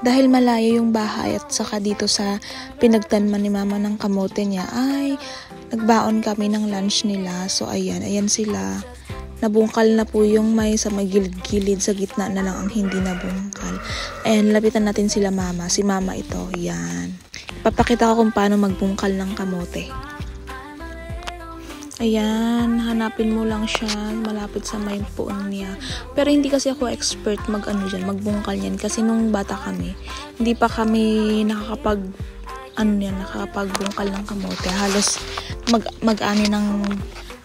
Dahil malayo yung bahay at saka dito sa pinagtanman ni mama ng kamote niya ay nagbaon kami ng lunch nila. So ayan sila. Nabungkal na po yung may sa may gilid-gilid, sa gitna na lang ang hindi nabungkal. Ayan, lapitan natin sila mama. Si mama ito, yan. Ipapakita ko kung paano magbungkal ng kamote. Ayan, hanapin mo lang siya malapit sa may puon niya. Pero hindi kasi ako expert magbungkal yan. Kasi nung bata kami, hindi pa kami nakapagbungkal ng kamote. Halos mag-ani ng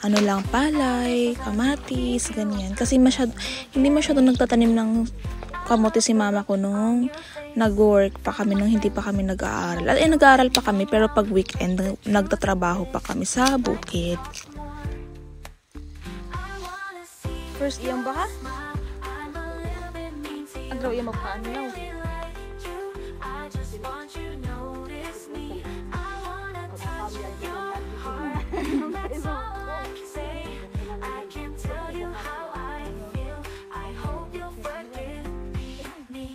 lang, palay, kamatis, ganyan. Kasi hindi masyado nagtatanim ng kamote si mama ko nung nag-work pa kami, nung hindi pa kami nag-aaral. Nag-aaral pa kami, pero pag weekend, nagtatrabaho pa kami sa bukid. First, iyang baka? Agraw iyang magpaano yaw.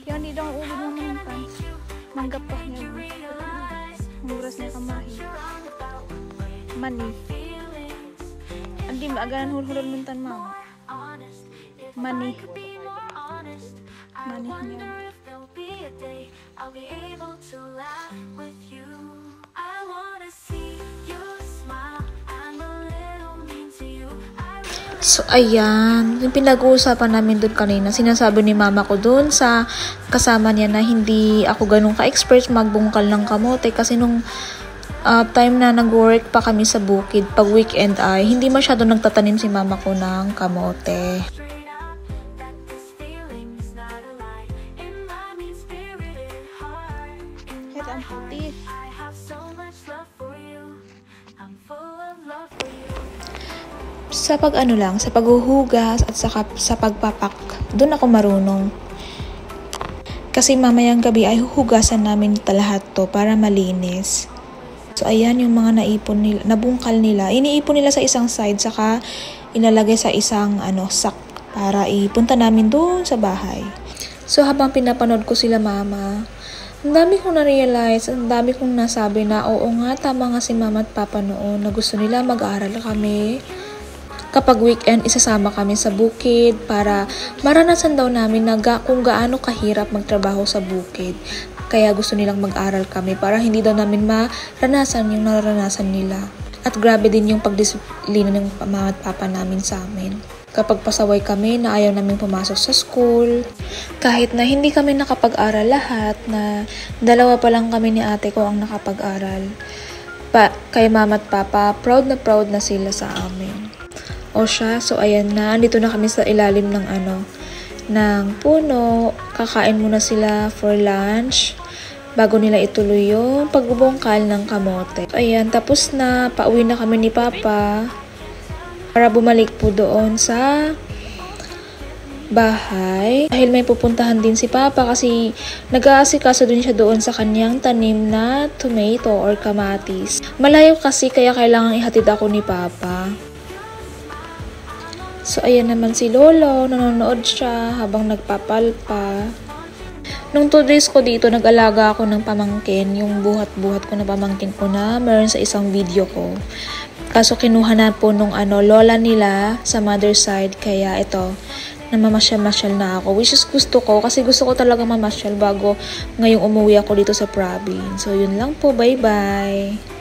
Yan, di daw ulo mo ng pants. Manggap pa niya. Muras niya kamahi. Mani. Hindi maaganan hulhulan muntan mama. Mani. Mani niya. So, ayan. Yung pinag-uusapan namin doon kanina, sinasabi ni mama ko doon sa kasama niya na hindi ako ganun ka-expert magbungkal ng kamote. Kasi nung time na nag-work pa kami sa bukid, pag weekend ay hindi masyado nagtatanim si mama ko ng kamote. Head ang puti. Sa sa paghuhugas at sa pagpapak, doon ako marunong. Kasi mamayang gabi ay huhugasan namin lahat to para malinis. So ayan yung mga nabungkal nila. Iniipon nila sa isang side, saka ilalagay sa isang sack para ipunta namin doon sa bahay. So habang pinapanood ko sila mama, ang dami kong na-realize, ang dami kong nasabi na oo nga, tama nga si mama at papa noon na gusto nila mag-aaral kami. Kapag weekend, isasama kami sa bukid para maranasan daw namin na kung gaano kahirap magtrabaho sa bukid. Kaya gusto nilang mag-aral kami para hindi daw namin maranasan yung naranasan nila. At grabe din yung pagdisiplina ng mama at papa namin sa amin. Kapag pasaway kami na ayaw namin pumasok sa school, kahit na hindi kami nakapag-aral lahat, na dalawa pa lang kami ni ate ko ang nakapag-aral. Kay mama at papa, proud na sila sa amin. O siya, so ayan na, andito na kami sa ilalim ng ng puno. Kakain muna sila for lunch bago nila ituloy yung pagbubungkal ng kamote. So ayan, tapos na, pauwi na kami ni papa para bumalik po doon sa bahay. Dahil may pupuntahan din si papa kasi nag-aasikaso din siya doon sa kanyang tanim na tomato or kamatis. Malayo kasi kaya kailangan ihatid ako ni papa. So, ayan naman si Lolo. Nanonood siya habang nagpapalpa. Nung 2 days ko dito, nag-alaga ako ng pamangkin. Yung buhat-buhat ko na pamangkin ko na meron sa isang video ko. Kaso kinuha na po nung lola nila sa mother side. Kaya ito, namamasyal-masyal na ako. Which is gusto ko. Kasi gusto ko talaga mamasyal bago ngayong umuwi ako dito sa province. So, yun lang po. Bye-bye!